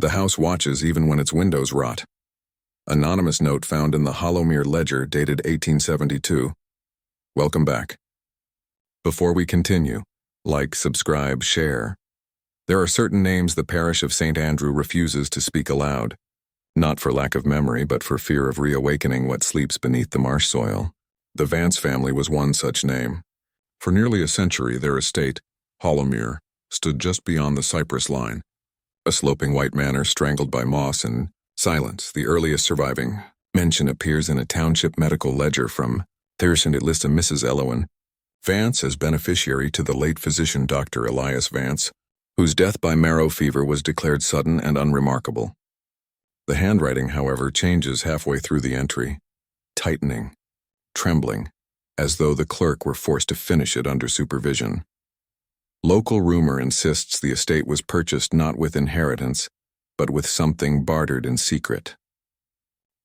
The house watches even when its windows rot. Anonymous note found in the Hollowmere Ledger dated 1872. Welcome back. Before we continue, like, subscribe, share. There are certain names the parish of St. Andrew refuses to speak aloud, not for lack of memory but for fear of reawakening what sleeps beneath the marsh soil. The Vance family was one such name. For nearly a century, their estate, Hollowmere, stood just beyond the cypress line, a sloping white manor strangled by moss and silence. The earliest surviving mention appears in a township medical ledger from Thirst, and it lists a Mrs. Elowen Vance as beneficiary to the late physician Dr. Elias Vance, whose death by marrow fever was declared sudden and unremarkable. The handwriting, however, changes halfway through the entry, tightening, trembling, as though the clerk were forced to finish it under supervision. Local rumor insists the estate was purchased not with inheritance, but with something bartered in secret.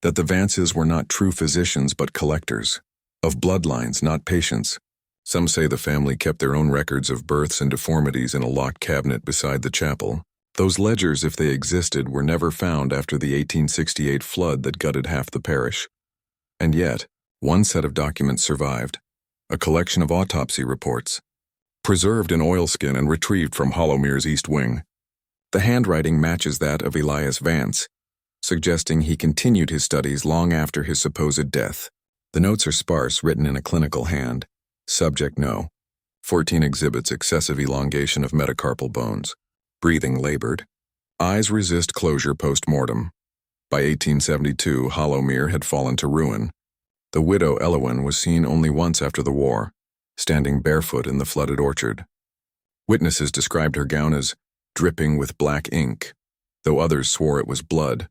That the Vances were not true physicians but collectors, of bloodlines, not patients. Some say the family kept their own records of births and deformities in a locked cabinet beside the chapel. Those ledgers, if they existed, were never found after the 1868 flood that gutted half the parish. And yet, one set of documents survived, a collection of autopsy reports, preserved in oilskin and retrieved from Hollowmere's east wing. The handwriting matches that of Elias Vance, suggesting he continued his studies long after his supposed death. The notes are sparse, written in a clinical hand. Subject: no. 14 exhibits excessive elongation of metacarpal bones. Breathing labored. Eyes resist closure post-mortem. By 1872, Hollowmere had fallen to ruin. The widow Elowen was seen only once after the war, standing barefoot in the flooded orchard. Witnesses described her gown as dripping with black ink, though others swore it was blood.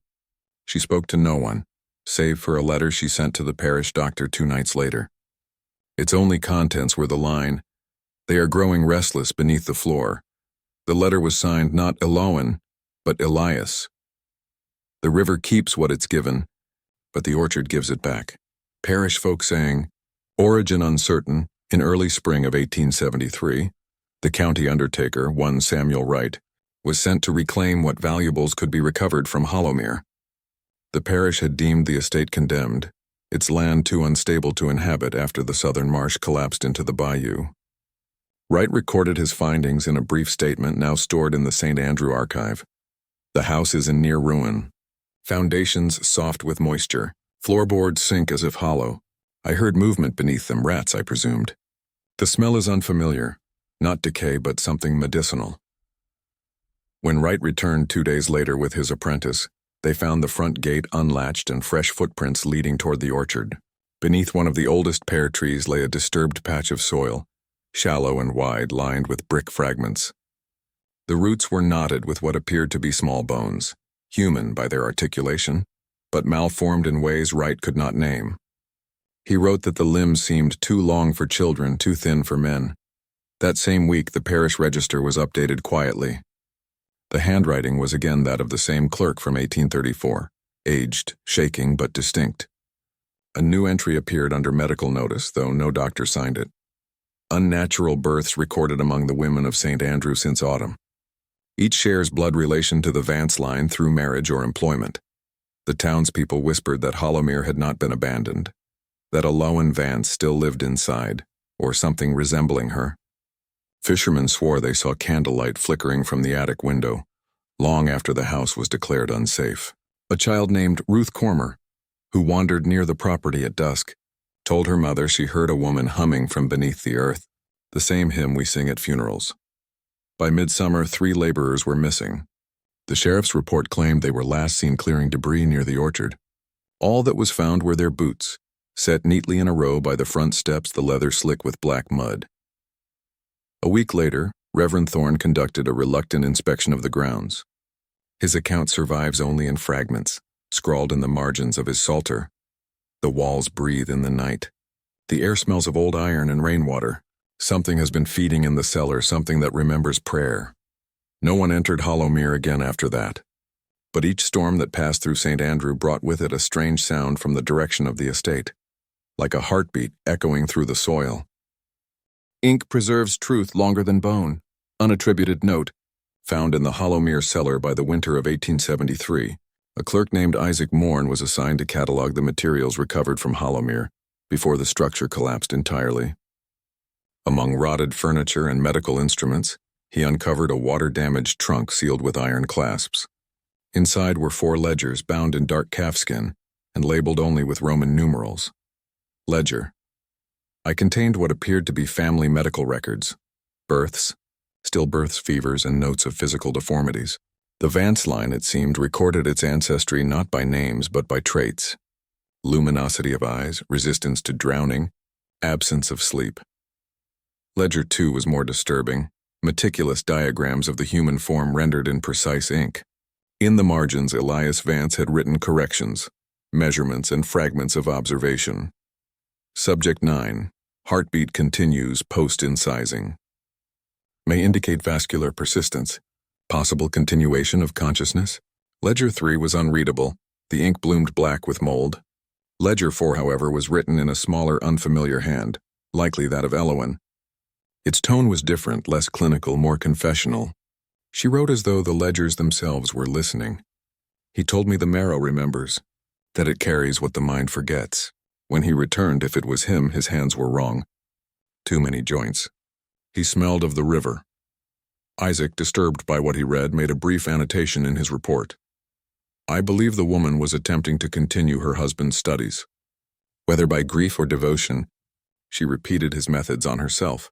She spoke to no one, save for a letter she sent to the parish doctor 2 nights later. Its only contents were the line, "They are growing restless beneath the floor." The letter was signed not Elowen, but Elias. The river keeps what it's given, but the orchard gives it back. Parish folk saying, origin uncertain. In early spring of 1873, the county undertaker, one Samuel Wright, was sent to reclaim what valuables could be recovered from Hollowmere. The parish had deemed the estate condemned, its land too unstable to inhabit after the southern marsh collapsed into the bayou. Wright recorded his findings in a brief statement now stored in the St. Andrew archive. The house is in near ruin. Foundations soft with moisture. Floorboards sink as if hollow. I heard movement beneath them, rats, I presumed. The smell is unfamiliar, not decay but something medicinal. When Wright returned 2 days later with his apprentice, they found the front gate unlatched and fresh footprints leading toward the orchard. Beneath one of the oldest pear trees lay a disturbed patch of soil, shallow and wide, lined with brick fragments. The roots were knotted with what appeared to be small bones, human by their articulation, but malformed in ways Wright could not name. He wrote that the limbs seemed too long for children, too thin for men. That same week, the parish register was updated quietly. The handwriting was again that of the same clerk from 1834, aged, shaking, but distinct. A new entry appeared under medical notice, though no doctor signed it. Unnatural births recorded among the women of St. Andrew since autumn. Each shares blood relation to the Vance line through marriage or employment. The townspeople whispered that Hollowmere had not been abandoned, that Elowen Vance still lived inside, or something resembling her. Fishermen swore they saw candlelight flickering from the attic window, long after the house was declared unsafe. A child named Ruth Cormer, who wandered near the property at dusk, told her mother she heard a woman humming from beneath the earth, the same hymn we sing at funerals. By midsummer, 3 laborers were missing. The sheriff's report claimed they were last seen clearing debris near the orchard. All that was found were their boots, set neatly in a row by the front steps, the leather slick with black mud. A week later, Reverend Thorne conducted a reluctant inspection of the grounds. His account survives only in fragments, scrawled in the margins of his psalter. The walls breathe in the night. The air smells of old iron and rainwater. Something has been feeding in the cellar, something that remembers prayer. No one entered Hollowmere again after that. But each storm that passed through St. Andrew brought with it a strange sound from the direction of the estate, like a heartbeat echoing through the soil. Ink preserves truth longer than bone. Unattributed note. found in the Hollowmere cellar by the winter of 1873. A clerk named Isaac Morn was assigned to catalog the materials recovered from Hollowmere before the structure collapsed entirely. Among rotted furniture and medical instruments, he uncovered a water-damaged trunk sealed with iron clasps. Inside were 4 ledgers bound in dark calfskin and labeled only with Roman numerals. Ledger. I contained what appeared to be family medical records, births, stillbirths, fevers, and notes of physical deformities. The Vance line, it seemed, recorded its ancestry not by names but by traits: luminosity of eyes, resistance to drowning, absence of sleep. Ledger 2 was more disturbing, meticulous diagrams of the human form rendered in precise ink. In the margins, Elias Vance had written corrections, measurements, and fragments of observation. Subject 9. Heartbeat continues post-incising. May indicate vascular persistence. Possible continuation of consciousness. Ledger 3 was unreadable. The ink bloomed black with mold. Ledger 4, however, was written in a smaller, unfamiliar hand, likely that of Elowen. Its tone was different, less clinical, more confessional. She wrote as though the ledgers themselves were listening. He told me the marrow remembers, that it carries what the mind forgets. When he returned, if it was him, his hands were wrong. Too many joints. He smelled of the river. Isaac, disturbed by what he read, made a brief annotation in his report. I believe the woman was attempting to continue her husband's studies. Whether by grief or devotion, she repeated his methods on herself.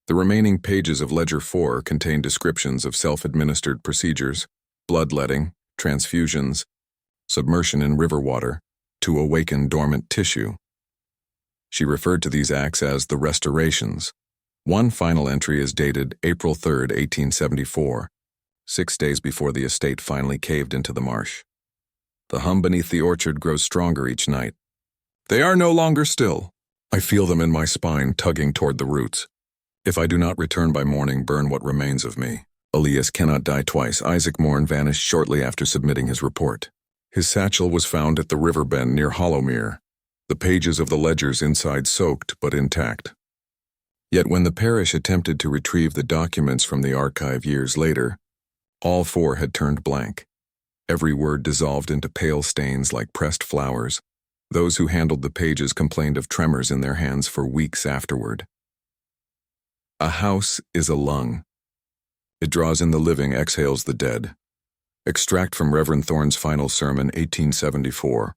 The remaining pages of Ledger 4 contain descriptions of self-administered procedures, bloodletting, transfusions, submersion in river water, to awaken dormant tissue. She referred to these acts as the restorations. One final entry is dated April 3, 1874, 6 days before the estate finally caved into the marsh. The hum beneath the orchard grows stronger each night. They are no longer still. I feel them in my spine tugging toward the roots. If I do not return by morning, burn what remains of me. Elias cannot die twice. Isaac Morn vanished shortly after submitting his report. His satchel was found at the river bend near Hollowmere, the pages of the ledgers inside soaked but intact. Yet when the parish attempted to retrieve the documents from the archive years later, all 4 had turned blank. Every word dissolved into pale stains like pressed flowers. Those who handled the pages complained of tremors in their hands for weeks afterward. A house is a lung. It draws in the living, exhales the dead. Extract from Reverend Thorne's final sermon, 1874.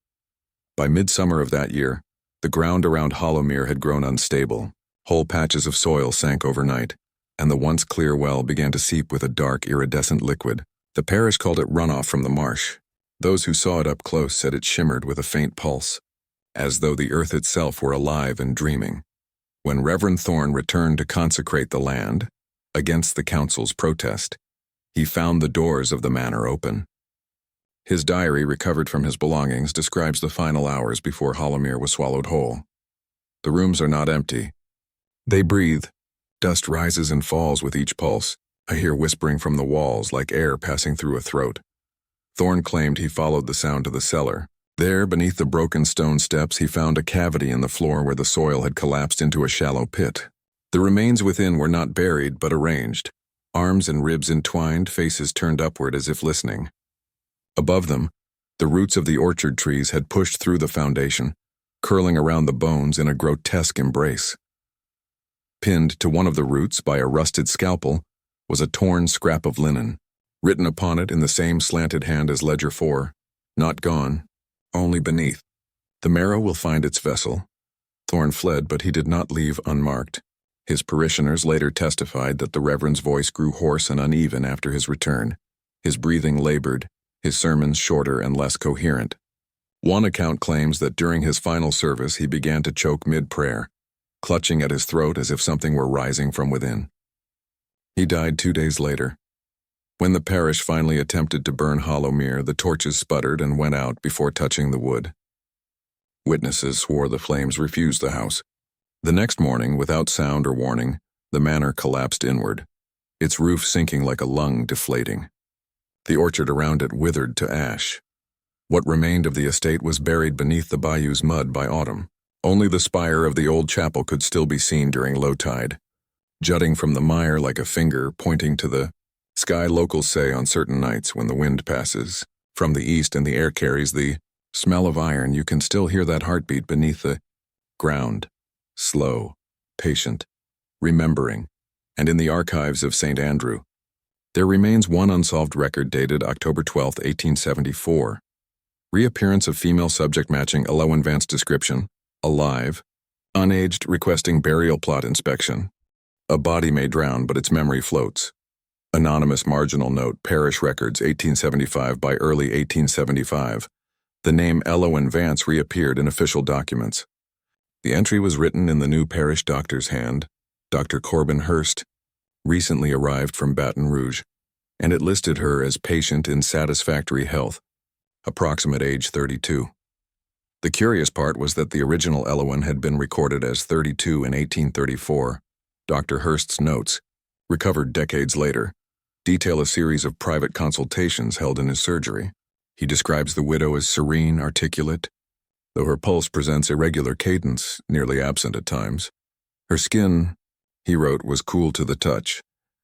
By midsummer of that year, the ground around Hollowmere had grown unstable. Whole patches of soil sank overnight, and the once clear well began to seep with a dark, iridescent liquid. The parish called it runoff from the marsh. Those who saw it up close said it shimmered with a faint pulse, as though the earth itself were alive and dreaming. When Reverend Thorne returned to consecrate the land, against the council's protest, he found the doors of the manor open. His diary, recovered from his belongings, describes the final hours before Hollowmere was swallowed whole. The rooms are not empty. They breathe. Dust rises and falls with each pulse. I hear whispering from the walls like air passing through a throat. Thorne claimed he followed the sound to the cellar. There, beneath the broken stone steps, he found a cavity in the floor where the soil had collapsed into a shallow pit. The remains within were not buried but arranged, arms and ribs entwined, faces turned upward as if listening. Above them, the roots of the orchard trees had pushed through the foundation, curling around the bones in a grotesque embrace. Pinned to one of the roots by a rusted scalpel was a torn scrap of linen. Written upon it in the same slanted hand as Ledger 4, not gone, only beneath. The marrow will find its vessel. Thorne fled, but he did not leave unmarked. His parishioners later testified that the Reverend's voice grew hoarse and uneven after his return. His breathing labored, his sermons shorter and less coherent. One account claims that during his final service he began to choke mid-prayer, clutching at his throat as if something were rising from within. He died 2 days later. When the parish finally attempted to burn Hollowmere, the torches sputtered and went out before touching the wood. Witnesses swore the flames refused the house. The next morning, without sound or warning, the manor collapsed inward, its roof sinking like a lung deflating. The orchard around it withered to ash. What remained of the estate was buried beneath the bayou's mud by autumn. Only the spire of the old chapel could still be seen during low tide, jutting from the mire like a finger pointing to the Sky locals say on certain nights when the wind passes from the east and the air carries the smell of iron, you can still hear that heartbeat beneath the ground. Slow, patient, remembering. And in the archives of St. Andrew, there remains one unsolved record dated October 12, 1874. Reappearance of female subject matching Elowen Vance description, alive, unaged, requesting burial plot inspection. A body may drown, but its memory floats. Anonymous marginal note, parish records 1875 by early 1875. The name Elowen Vance reappeared in official documents. The entry was written in the new parish doctor's hand, Dr. Corbin Hurst, recently arrived from Baton Rouge, and it listed her as patient in satisfactory health, approximate age 32. The curious part was that the original Elowen had been recorded as 32 in 1834. Dr. Hurst's notes, recovered decades later, detail a series of private consultations held in his surgery. He describes the widow as serene, articulate, though her pulse presents irregular cadence, nearly absent at times. Her skin, he wrote, was cool to the touch,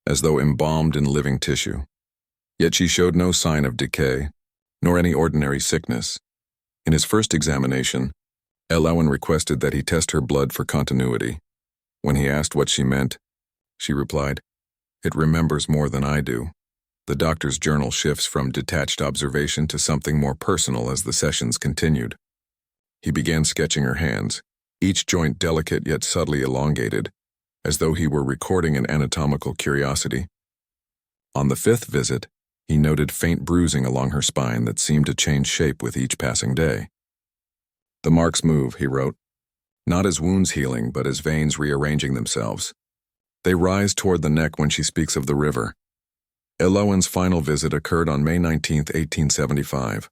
as though embalmed in living tissue. Yet she showed no sign of decay, nor any ordinary sickness. In his first examination, Elowen requested that he test her blood for continuity. When he asked what she meant, she replied, "It remembers more than I do." The doctor's journal shifts from detached observation to something more personal as the sessions continued. He began sketching her hands, each joint delicate yet subtly elongated, as though he were recording an anatomical curiosity. On the fifth visit, he noted faint bruising along her spine that seemed to change shape with each passing day. "The marks move," he wrote, "not as wounds healing, but as veins rearranging themselves. They rise toward the neck when she speaks of the river." Elowen's final visit occurred on May 19, 1875.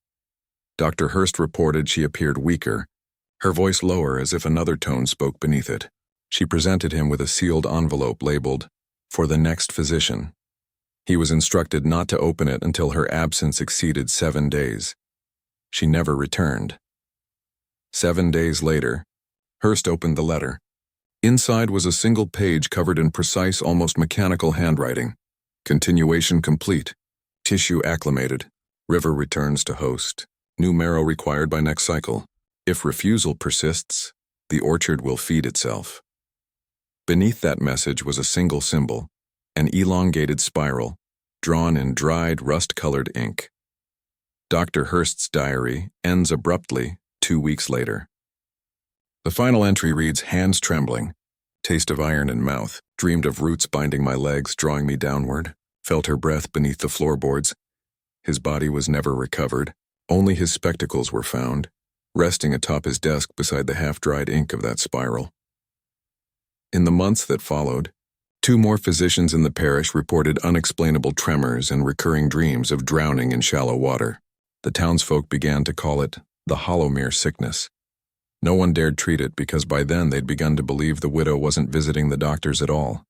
Dr. Hurst reported she appeared weaker, her voice lower as if another tone spoke beneath it. She presented him with a sealed envelope labeled, "For the next physician." He was instructed not to open it until her absence exceeded 7 days. She never returned. 7 days later, Hurst opened the letter. Inside was a single page covered in precise, almost mechanical handwriting. Continuation complete. Tissue acclimated. River returns to host. New marrow required by next cycle. If refusal persists, the orchard will feed itself. Beneath that message was a single symbol, an elongated spiral, drawn in dried, rust-colored ink. Dr. Hurst's diary ends abruptly 2 weeks later. The final entry reads, "Hands trembling, taste of iron in mouth, dreamed of roots binding my legs, drawing me downward, felt her breath beneath the floorboards. His body was never recovered, only his spectacles were found, resting atop his desk beside the half-dried ink of that spiral." In the months that followed, 2 more physicians in the parish reported unexplainable tremors and recurring dreams of drowning in shallow water. The townsfolk began to call it the Hollowmere sickness. No one dared treat it because by then they'd begun to believe the widow wasn't visiting the doctors at all.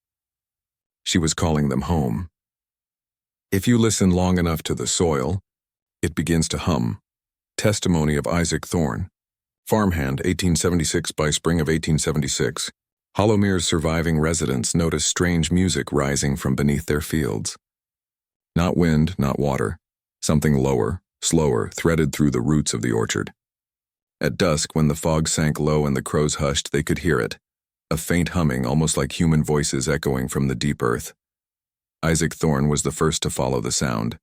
She was calling them home. If you listen long enough to the soil, it begins to hum. Testimony of Isaac Thorne. Farmhand, 1876 by spring of 1876. Hollowmere's surviving residents noticed strange music rising from beneath their fields. Not wind, not water. Something lower, slower, threaded through the roots of the orchard. At dusk, when the fog sank low and the crows hushed, they could hear it. A faint humming, almost like human voices echoing from the deep earth. Isaac Thorne was the first to follow the sound.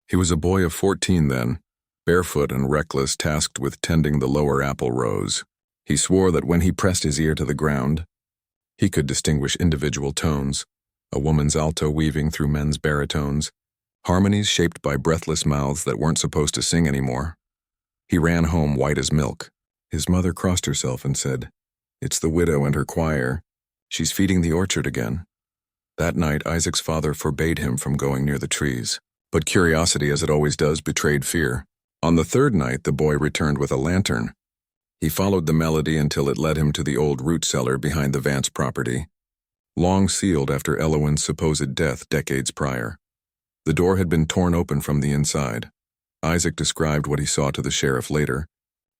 He was a boy of 14 then, barefoot and reckless, tasked with tending the lower apple rows. He swore that when he pressed his ear to the ground, he could distinguish individual tones, a woman's alto weaving through men's baritones, harmonies shaped by breathless mouths that weren't supposed to sing anymore. He ran home white as milk. His mother crossed herself and said, "It's the widow and her choir. She's feeding the orchard again." That night, Isaac's father forbade him from going near the trees. But curiosity, as it always does, betrayed fear. On the third night, the boy returned with a lantern. He followed the melody until it led him to the old root cellar behind the Vance property, long sealed after Elowen's supposed death decades prior. The door had been torn open from the inside. Isaac described what he saw to the sheriff later,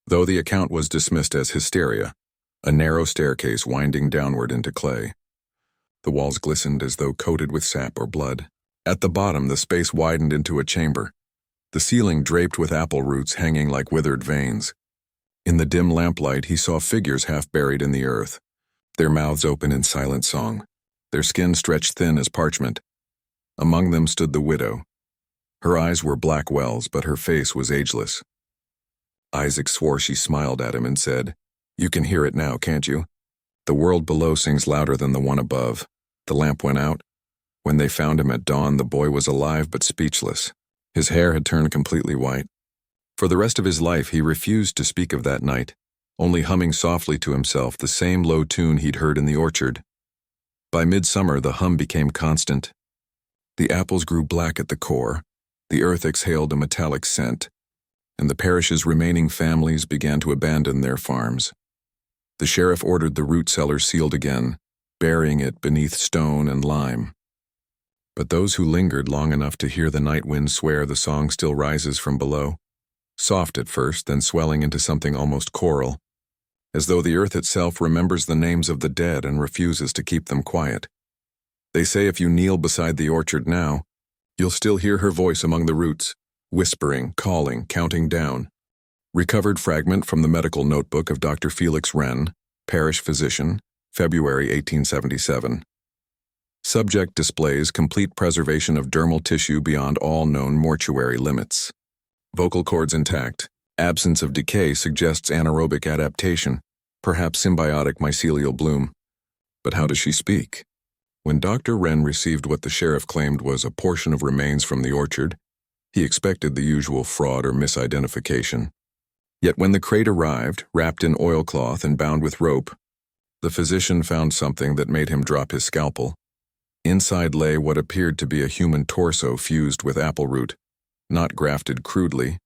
though the account was dismissed as hysteria, a narrow staircase winding downward into clay. The walls glistened as though coated with sap or blood. At the bottom, the space widened into a chamber, the ceiling draped with apple roots hanging like withered veins. In the dim lamplight, he saw figures half buried in the earth, their mouths open in silent song, their skin stretched thin as parchment. Among them stood the widow. Her eyes were black wells, but her face was ageless. Isaac swore she smiled at him and said, "You can hear it now, can't you? The world below sings louder than the one above." The lamp went out. When they found him at dawn, the boy was alive but speechless. His hair had turned completely white. For the rest of his life, he refused to speak of that night, only humming softly to himself the same low tune he'd heard in the orchard. By midsummer, the hum became constant. The apples grew black at the core, the earth exhaled a metallic scent, and the parish's remaining families began to abandon their farms. The sheriff ordered the root cellar sealed again, burying it beneath stone and lime. But those who lingered long enough to hear the night wind swear the song still rises from below, soft at first, then swelling into something almost choral, as though the earth itself remembers the names of the dead and refuses to keep them quiet. They say if you kneel beside the orchard now, you'll still hear her voice among the roots, whispering, calling, counting down. Recovered fragment from the medical notebook of Dr. Felix Wren, parish physician, February 1877. Subject displays complete preservation of dermal tissue beyond all known mortuary limits. Vocal cords intact. Absence of decay suggests anaerobic adaptation, perhaps symbiotic mycelial bloom. But how does she speak? When Dr. Wren received what the sheriff claimed was a portion of remains from the orchard, he expected the usual fraud or misidentification. Yet when the crate arrived, wrapped in oilcloth and bound with rope, the physician found something that made him drop his scalpel. Inside lay what appeared to be a human torso fused with apple root, not grafted crudely,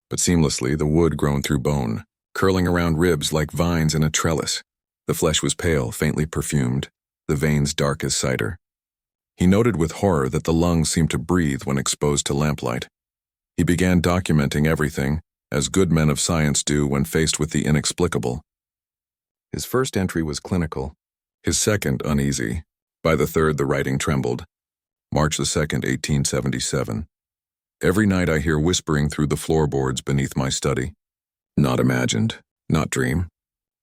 but seamlessly, the wood grown through bone, curling around ribs like vines in a trellis. The flesh was pale, faintly perfumed, the veins dark as cider. He noted with horror that the lungs seemed to breathe when exposed to lamplight. He began documenting everything, as good men of science do when faced with the inexplicable. His first entry was clinical, his second uneasy. By the third, the writing trembled. March the 2nd, 1877. Every night I hear whispering through the floorboards beneath my study. Not imagined, not dream.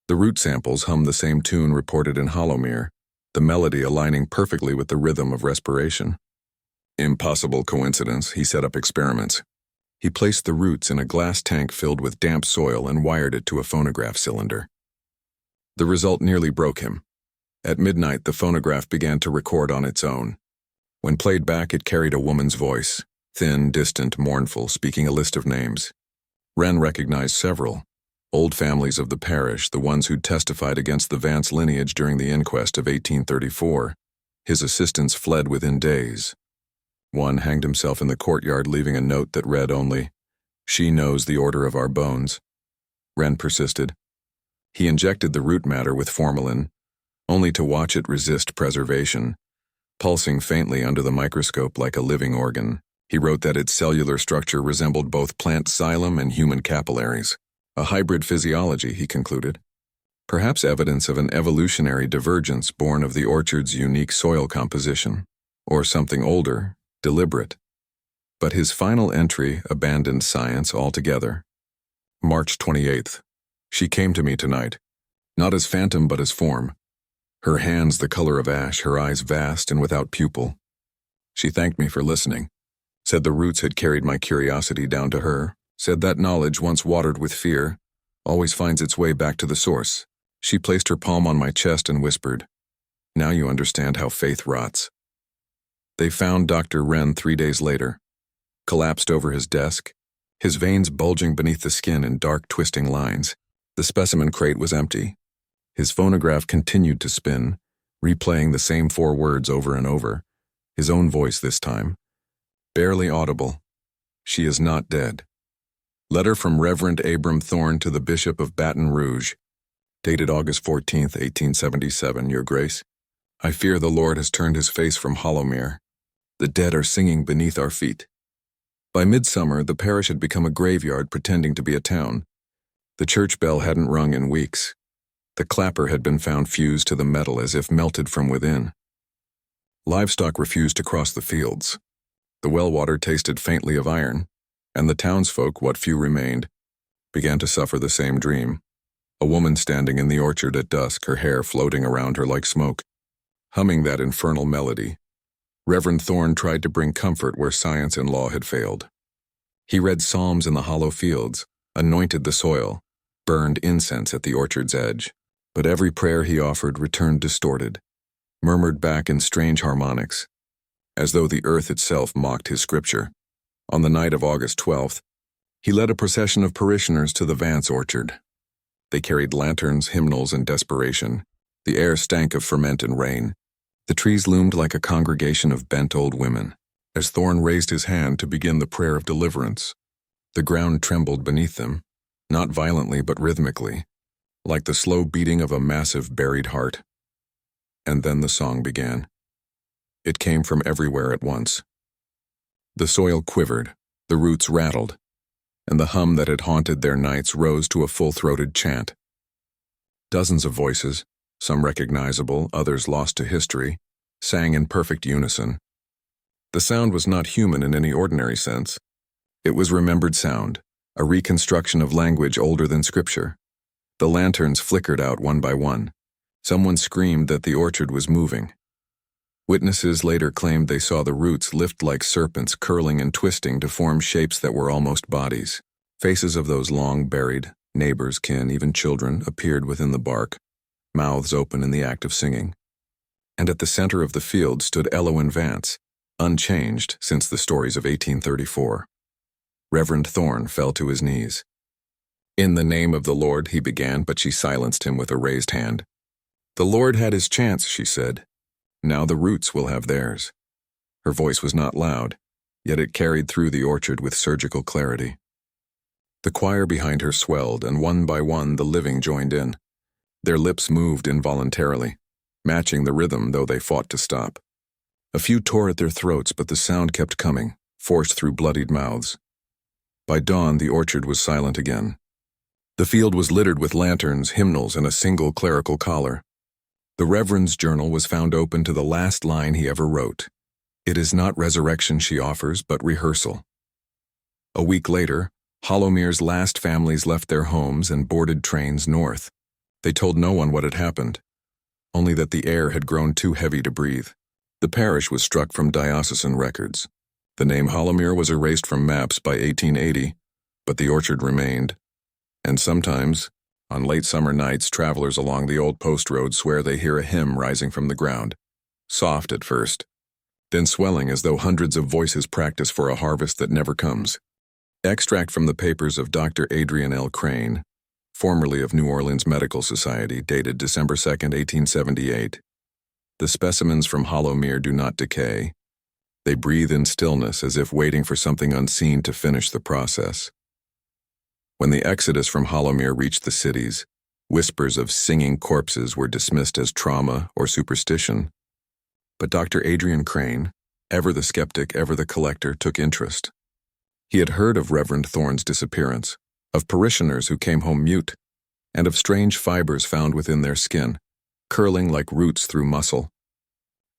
The root samples hum the same tune reported in Hollowmere, the melody aligning perfectly with the rhythm of respiration. Impossible coincidence, he set up experiments. He placed the roots in a glass tank filled with damp soil and wired it to a phonograph cylinder. The result nearly broke him. At midnight, the phonograph began to record on its own. When played back, it carried a woman's voice, thin, distant, mournful, speaking a list of names. Wren recognized several. Old families of the parish, the ones who'd testified against the Vance lineage during the inquest of 1834. His assistants fled within days. One hanged himself in the courtyard, leaving a note that read only, "She knows the order of our bones." Wren persisted. He injected the root matter with formalin, only to watch it resist preservation, pulsing faintly under the microscope like a living organ. He wrote that its cellular structure resembled both plant xylem and human capillaries. A hybrid physiology, he concluded. Perhaps evidence of an evolutionary divergence born of the orchard's unique soil composition, or something older, deliberate. But his final entry abandoned science altogether. March 28th. She came to me tonight, not as phantom but as form. Her hands the color of ash, her eyes vast and without pupil. She thanked me for listening, said the roots had carried my curiosity down to her, said that knowledge once watered with fear always finds its way back to the source. She placed her palm on my chest and whispered, "Now you understand how faith rots." They found Dr. Wren 3 days later, collapsed over his desk, his veins bulging beneath the skin in dark, twisting lines. The specimen crate was empty. His phonograph continued to spin, replaying the same 4 words over and over, his own voice this time. Barely audible. "She is not dead." Letter from Reverend Abram Thorne to the Bishop of Baton Rouge, dated August 14th, 1877, Your Grace. I fear the Lord has turned his face from Hollowmere. The dead are singing beneath our feet. By midsummer, the parish had become a graveyard pretending to be a town. The church bell hadn't rung in weeks. The clapper had been found fused to the metal as if melted from within. Livestock refused to cross the fields. The well water tasted faintly of iron, and the townsfolk, what few remained, began to suffer the same dream. A woman standing in the orchard at dusk, her hair floating around her like smoke, humming that infernal melody. Reverend Thorne tried to bring comfort where science and law had failed. He read psalms in the hollow fields, anointed the soil, burned incense at the orchard's edge. But every prayer he offered returned distorted, murmured back in strange harmonics, as though the earth itself mocked his scripture. On the night of August 12th, he led a procession of parishioners to the Vance orchard. They carried lanterns, hymnals, and desperation. The air stank of ferment and rain. The trees loomed like a congregation of bent old women. As Thorne raised his hand to begin the prayer of deliverance, the ground trembled beneath them, not violently but rhythmically, like the slow beating of a massive buried heart. And then the song began. It came from everywhere at once. The soil quivered, the roots rattled, and the hum that had haunted their nights rose to a full-throated chant. Dozens of voices, some recognizable, others lost to history, sang in perfect unison. The sound was not human in any ordinary sense. It was remembered sound, a reconstruction of language older than scripture. The lanterns flickered out one by one. Someone screamed that the orchard was moving. Witnesses later claimed they saw the roots lift like serpents, curling and twisting to form shapes that were almost bodies. Faces of those long buried, neighbors, kin, even children, appeared within the bark, mouths open in the act of singing. And at the center of the field stood Elowyn Vance, unchanged since the stories of 1834. Reverend Thorne fell to his knees. "In the name of the Lord," he began, but she silenced him with a raised hand. "The Lord had his chance," she said. "Now the roots will have theirs." Her voice was not loud, yet it carried through the orchard with surgical clarity. The choir behind her swelled, and one by one the living joined in. Their lips moved involuntarily, matching the rhythm though they fought to stop. A few tore at their throats, but the sound kept coming, forced through bloodied mouths. By dawn, the orchard was silent again. The field was littered with lanterns, hymnals, and a single clerical collar. The Reverend's journal was found open to the last line he ever wrote. "It is not resurrection she offers, but rehearsal." A week later, Hollowmere's last families left their homes and boarded trains north. They told no one what had happened, only that the air had grown too heavy to breathe. The parish was struck from diocesan records. The name Hollowmere was erased from maps by 1880, but the orchard remained. And sometimes, on late summer nights, travelers along the old post road swear they hear a hymn rising from the ground, soft at first, then swelling as though hundreds of voices practice for a harvest that never comes. Extract from the papers of Dr. Adrian L. Crane, formerly of New Orleans Medical Society, dated December 2, 1878. The specimens from Hollowmere do not decay. They breathe in stillness as if waiting for something unseen to finish the process. When the exodus from Hollowmere reached the cities, whispers of singing corpses were dismissed as trauma or superstition. But Dr. Adrian Crane, ever the skeptic, ever the collector, took interest. He had heard of Reverend Thorne's disappearance, of parishioners who came home mute, and of strange fibers found within their skin, curling like roots through muscle.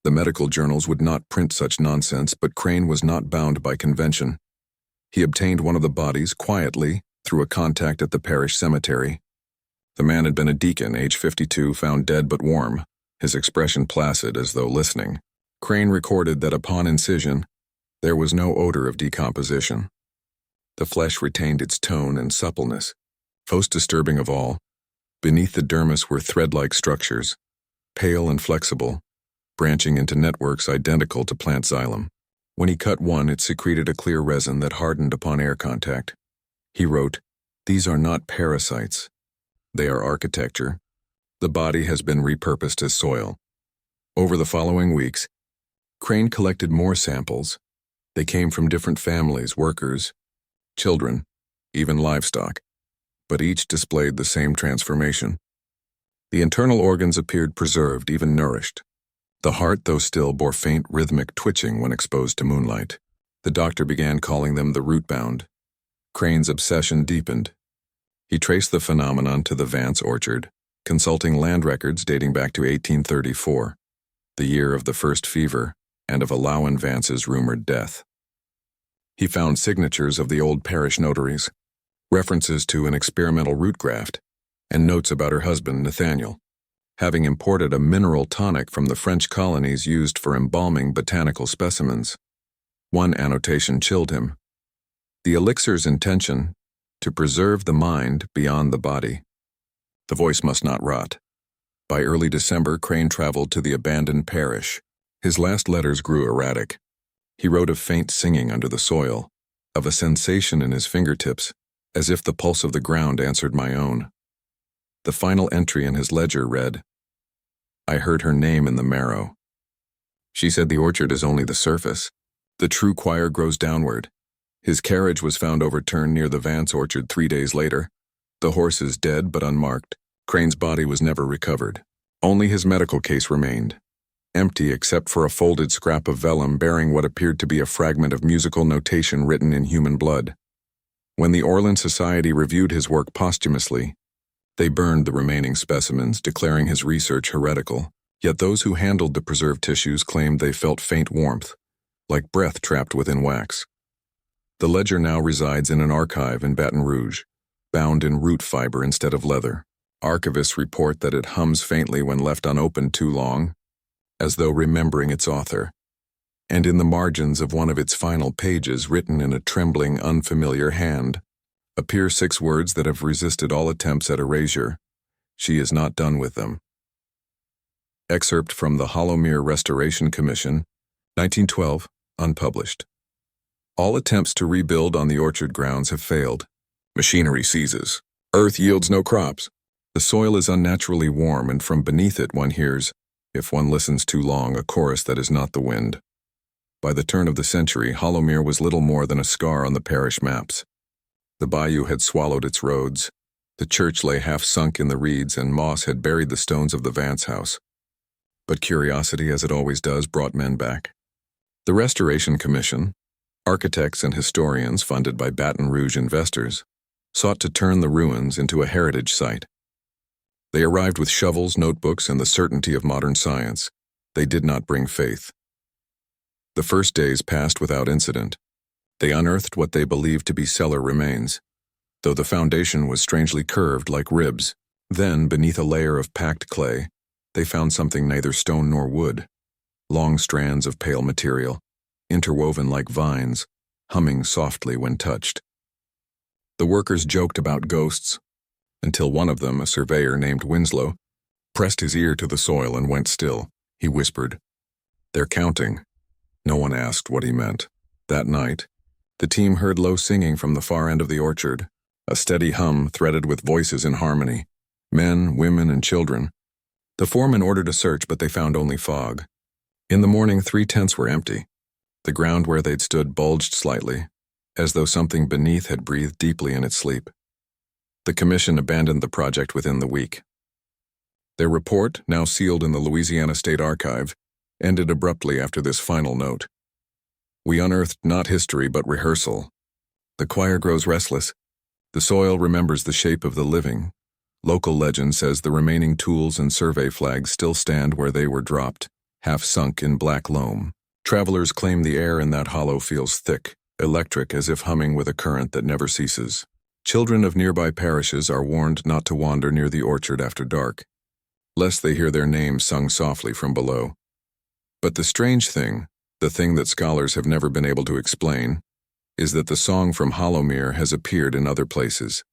The medical journals would not print such nonsense, but Crane was not bound by convention. He obtained one of the bodies quietly through a contact at the parish cemetery. The man had been a deacon, age 52, found dead but warm, his expression placid as though listening. Crane recorded that upon incision, there was no odor of decomposition. The flesh retained its tone and suppleness. Most disturbing of all, beneath the dermis were thread-like structures, pale and flexible, branching into networks identical to plant xylem. When he cut one, it secreted a clear resin that hardened upon air contact. He wrote, "These are not parasites. They are architecture. The body has been repurposed as soil." Over the following weeks, Crane collected more samples. They came from different families, workers, children, even livestock, but each displayed the same transformation. The internal organs appeared preserved, even nourished. The heart, though still, bore faint rhythmic twitching when exposed to moonlight. The doctor began calling them the root-bound. Crane's obsession deepened. He traced the phenomenon to the Vance orchard, consulting land records dating back to 1834, the year of the first fever and of Elowyn Vance's rumored death. He found signatures of the old parish notaries, references to an experimental root graft, and notes about her husband, Nathaniel, having imported a mineral tonic from the French colonies used for embalming botanical specimens. One annotation chilled him. The elixir's intention, to preserve the mind beyond the body. The voice must not rot. By early December, Crane traveled to the abandoned parish. His last letters grew erratic. He wrote of faint singing under the soil, of a sensation in his fingertips, as if the pulse of the ground answered my own. The final entry in his ledger read, "I heard her name in the marrow." She said the orchard is only the surface. The true choir grows downward. His carriage was found overturned near the Vance orchard 3 days later. The horses dead but unmarked. Crane's body was never recovered. Only his medical case remained, empty except for a folded scrap of vellum bearing what appeared to be a fragment of musical notation written in human blood. When the Orland Society reviewed his work posthumously, they burned the remaining specimens, declaring his research heretical. Yet those who handled the preserved tissues claimed they felt faint warmth, like breath trapped within wax. The ledger now resides in an archive in Baton Rouge, bound in root fiber instead of leather. Archivists report that it hums faintly when left unopened too long, as though remembering its author. And in the margins of one of its final pages, written in a trembling, unfamiliar hand, appear 6 words that have resisted all attempts at erasure. She is not done with them. Excerpt from the Hollowmere Restoration Commission, 1912, unpublished. All attempts to rebuild on the orchard grounds have failed. Machinery seizes. Earth yields no crops. The soil is unnaturally warm, and from beneath it one hears, if one listens too long, a chorus that is not the wind. By the turn of the century, Hollowmere was little more than a scar on the parish maps. The bayou had swallowed its roads. The church lay half sunk in the reeds, and moss had buried the stones of the Vance house. But curiosity, as it always does, brought men back. The Restoration Commission, architects and historians funded by Baton Rouge investors, sought to turn the ruins into a heritage site. They arrived with shovels, notebooks, and the certainty of modern science. They did not bring faith. The first days passed without incident. They unearthed what they believed to be cellar remains, though the foundation was strangely curved like ribs. Then, beneath a layer of packed clay, they found something neither stone nor wood. Long strands of pale material, interwoven like vines, humming softly when touched. The workers joked about ghosts, until one of them, a surveyor named Winslow, pressed his ear to the soil and went still. He whispered, "They're counting." No one asked what he meant. That night, the team heard low singing from the far end of the orchard, a steady hum threaded with voices in harmony, men, women, and children. The foreman ordered a search, but they found only fog. In the morning, 3 tents were empty. The ground where they'd stood bulged slightly, as though something beneath had breathed deeply in its sleep. The commission abandoned the project within the week. Their report, now sealed in the Louisiana State Archive, ended abruptly after this final note. "We unearthed not history but rehearsal. The choir grows restless. The soil remembers the shape of the living. Local legend says the remaining tools and survey flags still stand where they were dropped, half sunk in black loam. Travelers claim the air in that hollow feels thick, electric, as if humming with a current that never ceases. Children of nearby parishes are warned not to wander near the orchard after dark, lest they hear their names sung softly from below. But the strange thing, the thing that scholars have never been able to explain, is that the song from Hollowmere has appeared in other places.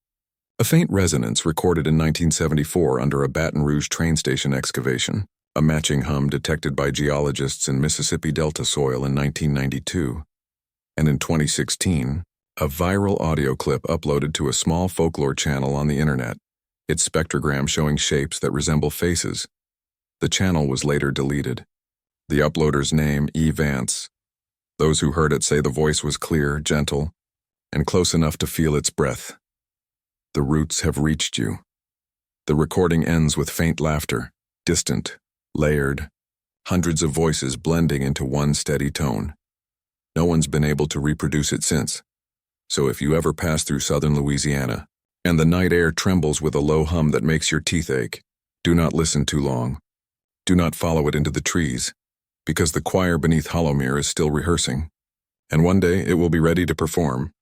A faint resonance recorded in 1974 under a Baton Rouge train station excavation, a matching hum detected by geologists in Mississippi Delta soil in 1992, and in 2016, a viral audio clip uploaded to a small folklore channel on the internet, its spectrogram showing shapes that resemble faces. The channel was later deleted. The uploader's name, E. Vance. Those who heard it say the voice was clear, gentle, and close enough to feel its breath. The roots have reached you. The recording ends with faint laughter, distant, layered, hundreds of voices blending into one steady tone. No one's been able to reproduce it since. So if you ever pass through southern Louisiana, and the night air trembles with a low hum that makes your teeth ache, do not listen too long. Do not follow it into the trees, because the choir beneath Hollowmere is still rehearsing, and one day it will be ready to perform.